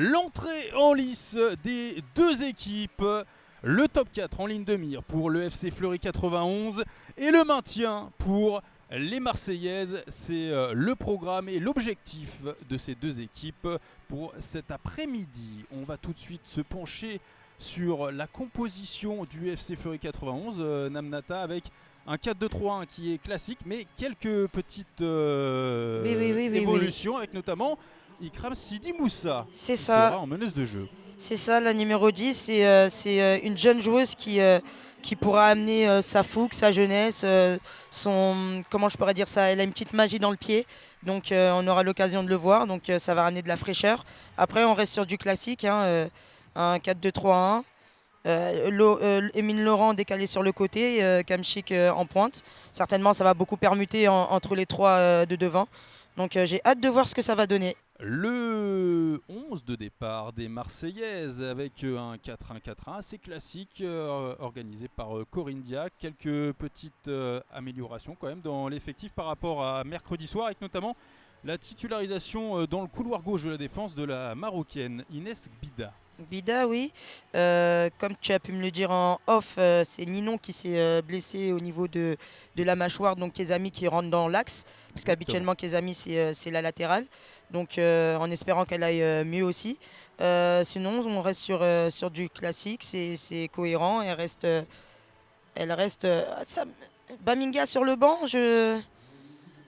l'entrée en lice des deux équipes. Le top 4 en ligne de mire pour le FC Fleury 91 et le maintien pour les Marseillaises. C'est le programme et l'objectif de ces deux équipes pour cet après-midi. On va tout de suite se pencher sur la composition du FC Fleury 91, Namnata, avec un 4-2-3-1 qui est classique, mais quelques petites évolutions, avec notamment Ikram Sidi Moussa. C'est ça. Sera en meneuse de jeu. C'est ça, la numéro 10, c'est une jeune joueuse qui pourra amener sa fougue, sa jeunesse, comment je pourrais dire ça, elle a une petite magie dans le pied, donc on aura l'occasion de le voir, donc ça va ramener de la fraîcheur. Après, on reste sur du classique, un 4-2-3-1. Émile Laurent décalé sur le côté, Kamchik en pointe. Certainement, ça va beaucoup permuter entre les trois de devant. Donc j'ai hâte de voir ce que ça va donner. Le 11 de départ des Marseillaises avec un 4-1-4-1 assez classique, organisé par Corinne Diac. Quelques petites améliorations quand même dans l'effectif par rapport à mercredi soir, avec notamment la titularisation dans le couloir gauche de la défense de la Marocaine Inès Bida. Bida, oui. Comme tu as pu me le dire en off, c'est Ninon qui s'est blessé au niveau de la mâchoire, donc Kezami qui rentre dans l'axe, parce qu'habituellement Kezami c'est la latérale, donc en espérant qu'elle aille mieux aussi. Sinon on reste sur du classique, c'est cohérent, elle reste Baminga sur le banc,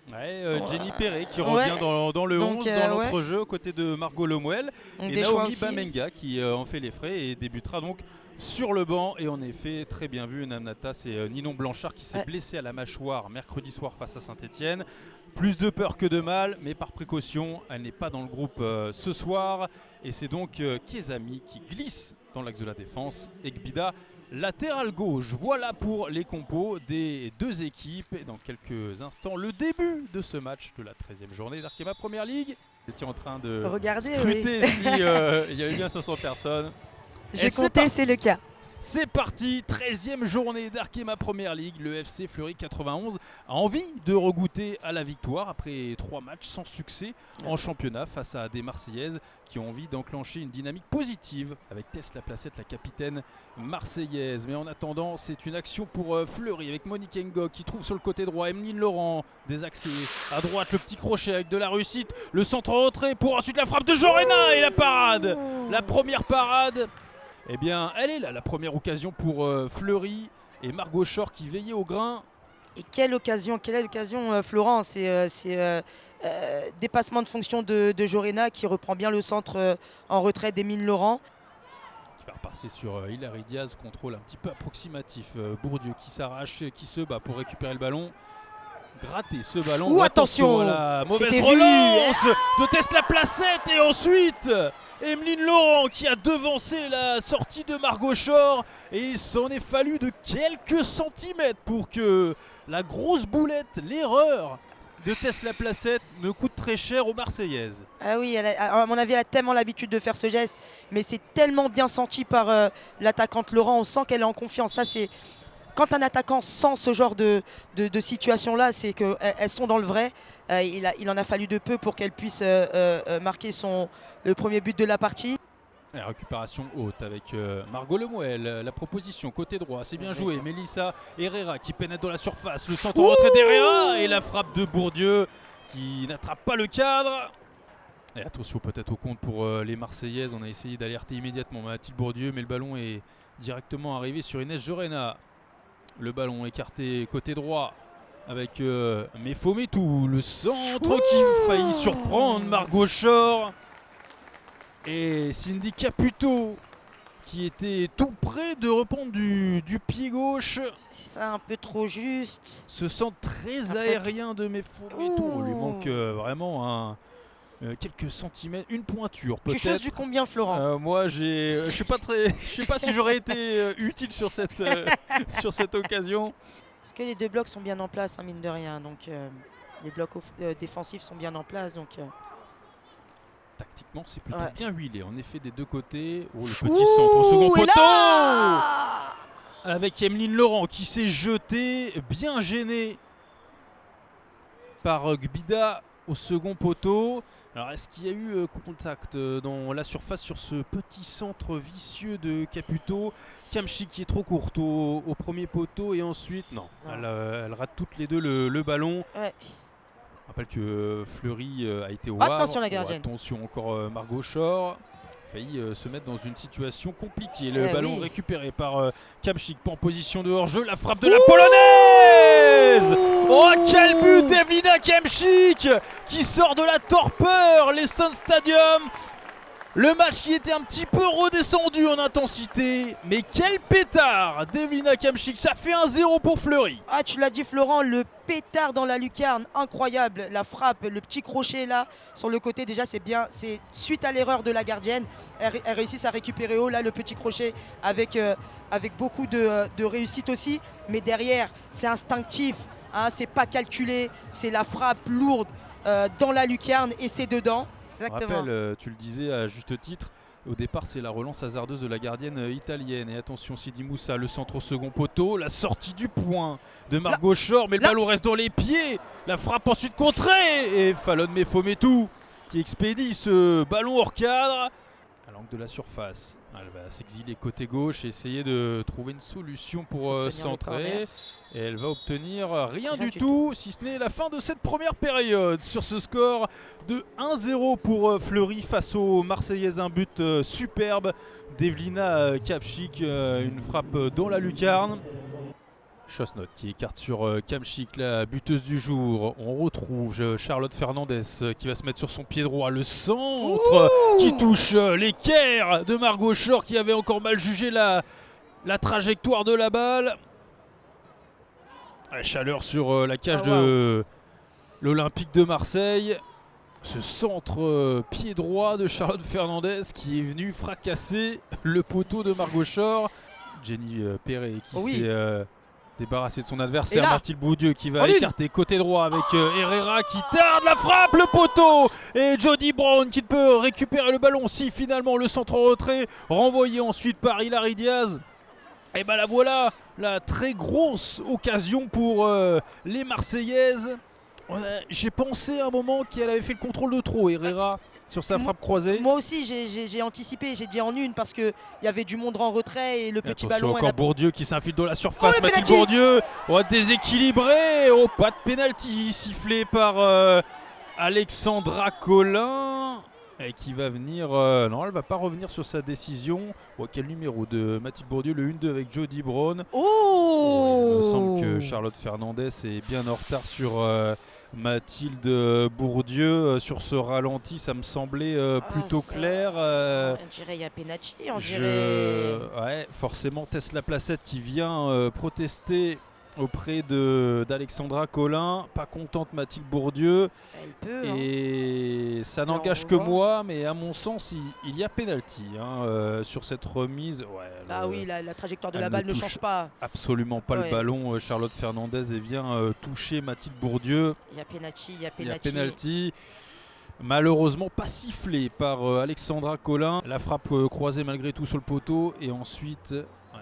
Jenny Perret qui revient dans le 11, dans l'entrejeu aux côtés de Margot Lemuel. Et Naomi Bamenga qui en fait les frais et débutera donc sur le banc. Et en effet, très bien vu, Namnata, c'est Ninon Blanchard qui s'est blessé à la mâchoire mercredi soir face à Saint-Etienne. Plus de peur que de mal, mais par précaution, elle n'est pas dans le groupe ce soir. Et c'est donc Kezami qui glisse dans l'axe de la défense et Gbida latéral gauche. Voilà pour les compos des deux équipes. Et dans quelques instants, le début de ce match de la 13e journée d'Arkema Première League. J'étais en train de scruter s'il y avait bien 500 personnes. J'ai compté, c'est le cas. C'est parti, 13e journée d'Arkema Première League. Le FC Fleury 91 a envie de regoûter à la victoire après 3 matchs sans succès en championnat face à des Marseillaises qui ont envie d'enclencher une dynamique positive avec Tess Laplacette, la capitaine marseillaise. Mais en attendant, c'est une action pour Fleury avec Monique Ngok qui trouve sur le côté droit Emeline Laurent, désaxée à droite, le petit crochet avec de la réussite, le centre en retrait pour ensuite la frappe de Jorena et la parade, la première parade. Eh bien, elle est là, la première occasion pour Fleury et Margot Chor qui veillait au grain. Et quelle occasion, Florent, c'est dépassement de fonction de Jorena qui reprend bien le centre en retrait d'Émile Laurent. Qui va repasser sur Hilary Diaz, contrôle un petit peu approximatif. Bourdieu qui s'arrache, qui se bat pour récupérer le ballon. Gratter ce ballon. Ouh, attention, la mauvaise relance de Tess Laplacette et ensuite Emeline Laurent qui a devancé la sortie de Margot Chor et il s'en est fallu de quelques centimètres pour que la grosse boulette, l'erreur de Tess Laplacette ne coûte très cher aux Marseillaises. Ah oui, à mon avis, elle a tellement l'habitude de faire ce geste, mais c'est tellement bien senti par l'attaquante Laurent, on sent qu'elle est en confiance. Ça, c'est quand un attaquant sent ce genre de situation-là, c'est qu'elles sont dans le vrai. Il en a fallu de peu pour qu'elle puisse marquer le premier but de la partie. La récupération haute avec Margot Lemuel, la proposition côté droit, c'est bien joué. Mélissa Herrera qui pénètre dans la surface, le centre en retrait d'Herrera et la frappe de Bourdieu qui n'attrape pas le cadre. Et attention peut-être au compte pour les Marseillaises, on a essayé d'alerter immédiatement Mathilde Bourdieu, mais le ballon est directement arrivé sur Inès Jorena. Le ballon écarté côté droit avec Mefometou, le centre qui faillit surprendre Margot Chor. Et Cindy Caputo qui était tout près de reprendre du pied gauche. C'est ça, un peu trop juste. Ce centre très aérien de Mefometou. Il lui manque vraiment quelques centimètres, une pointure peut-être. Tu choses du combien, Florent? Moi, je sais pas si j'aurais été utile sur cette occasion. Parce que les deux blocs sont bien en place, hein, mine de rien. Donc les blocs défensifs sont bien en place. Donc tactiquement, c'est plutôt bien huilé. En effet, des deux côtés. Oh, le petit centre au second poteau avec Emeline Laurent qui s'est jetée, bien gênée par Gbida au second poteau. Alors est-ce qu'il y a eu contact dans la surface sur ce petit centre vicieux de Caputo? Kamchik qui est trop courte au premier poteau et ensuite non. Elle rate toutes les deux le ballon. Ouais. Je rappelle que Fleury a été au Attention Havre. la gardienne. Attention encore Margot Shore. Failli se mettre dans une situation compliquée. Le ballon récupéré par Kamchik, pas en position de hors-jeu. La frappe de la Polonaise. Oh quel but d'Ewelina Kamchik qui sort de la torpeur. l'Essonne Stadium. Le match qui était un petit peu redescendu en intensité, mais quel pétard d'Ewelina Kamchik, ça fait 1-0 pour Fleury. Ah tu l'as dit Florent, le pétard dans la lucarne, incroyable, la frappe, le petit crochet là sur le côté déjà c'est bien, c'est suite à l'erreur de la gardienne, elle réussit à récupérer haut là le petit crochet avec beaucoup de réussite aussi, mais derrière c'est instinctif, hein, c'est pas calculé, c'est la frappe lourde dans la lucarne et c'est dedans. Exactement. Rappel, tu le disais à juste titre, au départ c'est la relance hasardeuse de la gardienne italienne. Et attention Sidi Moussa, le centre au second poteau, la sortie du point de Margot Shore, mais le ballon reste dans les pieds. La frappe ensuite contrée et Falon Mefometou qui expédie ce ballon hors cadre à l'angle de la surface. Elle va s'exiler côté gauche et essayer de trouver une solution pour centrer. Et elle va obtenir rien du tout, si ce n'est la fin de cette première période. Sur ce score de 1-0 pour Fleury face aux Marseillaises. Un but superbe d'Ewelina Kamchik, une frappe dans la lucarne. Chosnot qui écarte sur Kamchik, la buteuse du jour. On retrouve Charlotte Fernandez qui va se mettre sur son pied droit. Le centre qui touche l'équerre de Margot Shore qui avait encore mal jugé la trajectoire de la balle. La chaleur sur la cage de l'Olympique de Marseille. Ce centre pied droit de Charlotte Fernandez qui est venu fracasser le poteau de Margot Shore. Jenny Perret qui s'est débarrassée de son adversaire. Mathilde Boudieu qui va écarter côté droit avec Herrera qui tarde la frappe, le poteau. Et Jody Brown qui peut récupérer le ballon si finalement le centre en retrait. Renvoyé ensuite par Hilary Diaz. Et ben la voilà, la très grosse occasion pour les Marseillaises. J'ai pensé à un moment qu'elle avait fait le contrôle de trop, Herrera, sur sa frappe croisée. Moi aussi, j'ai anticipé, j'ai dit en une parce qu'il y avait du monde en retrait et le petit ballon. Encore Bourdieu qui s'infile dans la surface. Mathilde Bourdieu, déséquilibré. Pas de pénalty sifflé par Alexandra Collin. Et qui va venir... non, elle va pas revenir sur sa décision. Quel numéro de Mathilde Bourdieu? Le 1-2 avec Jody Brown. Il me semble que Charlotte Fernandez est bien en retard sur Mathilde Bourdieu. Sur ce ralenti, ça me semblait plutôt clair. On dirait qu'il y a pénalty. Ouais, forcément, Tesla Placette qui vient protester auprès d'Alexandra Collin, pas contente Mathilde Bourdieu. Elle peut, et ça n'engage que moi, mais à mon sens il y a pénalty sur cette remise. Oui, la trajectoire de la balle ne change pas. Absolument pas le ballon. Charlotte Fernandez vient toucher Mathilde Bourdieu. Il y a pénalty. Malheureusement pas sifflé par Alexandra Collin. La frappe croisée malgré tout sur le poteau et ensuite...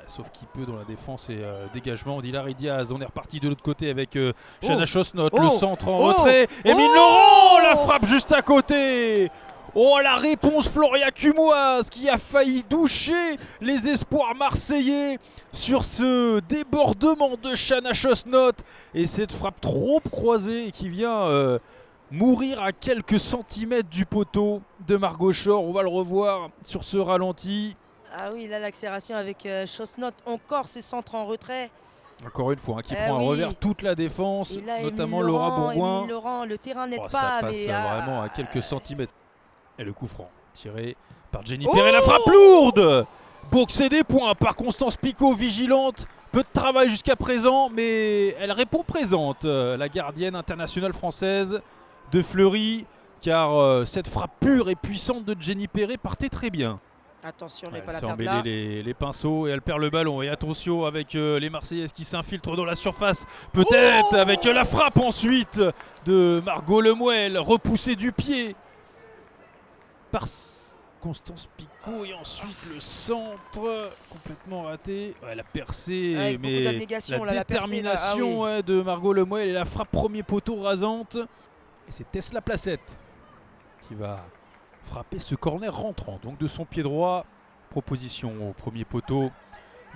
sauf qu'il peut dans la défense et dégagement d'Hilary Diaz. On est reparti de l'autre côté avec Shana Chosnot, le centre en retrait. Émile Laurent, la frappe juste à côté. La réponse Floria Cumoise qui a failli doucher les espoirs marseillais sur ce débordement de Shana Chosnot. Et cette frappe trop croisée qui vient mourir à quelques centimètres du poteau de Margot Shore. On va le revoir sur ce ralenti. Ah oui, là l'accélération avec Chosnot, encore ses centres en retrait. Encore une fois, qui prend un revers toute la défense, notamment Laura Bourgoin. Émile Laurent, le terrain n'aide pas. Ça passe vraiment à quelques centimètres. Et le coup franc, tiré par Jenny Perret, la frappe lourde. Boxer des points par Constance Picot, vigilante. Peu de travail jusqu'à présent, mais elle répond présente. La gardienne internationale française de Fleury, car cette frappe pure et puissante de Jenny Perret partait très bien. Attention, ne pas la perdre là. Les pinceaux et elle perd le ballon. Et attention avec les Marseillaises qui s'infiltrent dans la surface. Peut-être avec la frappe ensuite de Margot Lemuel, repoussée du pied par Constance Picot. Et ensuite le centre complètement raté. La percée, mais la détermination de Margot Lemuel et la frappe premier poteau rasante. Et c'est Tesla Placette qui va frapper ce corner rentrant. Donc de son pied droit, proposition au premier poteau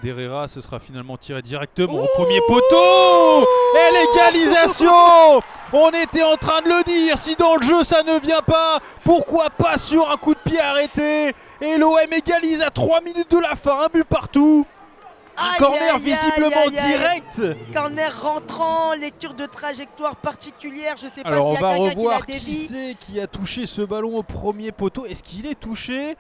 d'Herrera, ce sera finalement tiré directement au premier poteau. Et l'égalisation! On était en train de le dire, si dans le jeu ça ne vient pas, pourquoi pas sur un coup de pied arrêté? Et l'OM égalise à 3 minutes de la fin, un but partout. Un corner visiblement direct. Corner rentrant, lecture de trajectoire particulière, je sais pas s'il y a quelqu'un qui l'a dévié. Alors on va revoir qui c'est qui a touché ce ballon au premier poteau. Est-ce qu'il est touché?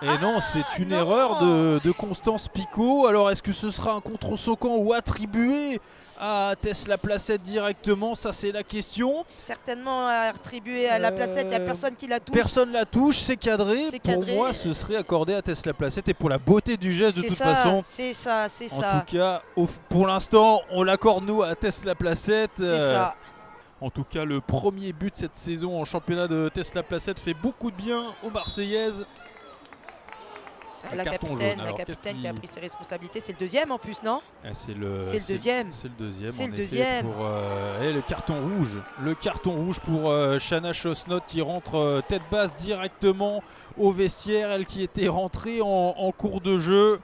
Et non, c'est une erreur de Constance Picot. Alors est-ce que ce sera un contre-Socan ou attribué à Tess Laplacette directement? Ça c'est la question. Certainement attribué à Laplacette, il n'y a personne qui la touche. Personne la touche, c'est cadré. Pour moi, ce serait accordé à Tess Laplacette et pour la beauté du geste de toute façon. C'est ça. En tout cas, pour l'instant, on l'accorde nous à Tess Laplacette. C'est ça. En tout cas, le premier but cette saison en championnat de Tess Laplacette fait beaucoup de bien aux Marseillaises. La capitaine qui a pris ses responsabilités, c'est le deuxième en plus, non? C'est le deuxième. Pour, le carton rouge. Le carton rouge pour Shanna Chosnot qui rentre tête basse directement au vestiaire. Elle qui était rentrée en cours de jeu.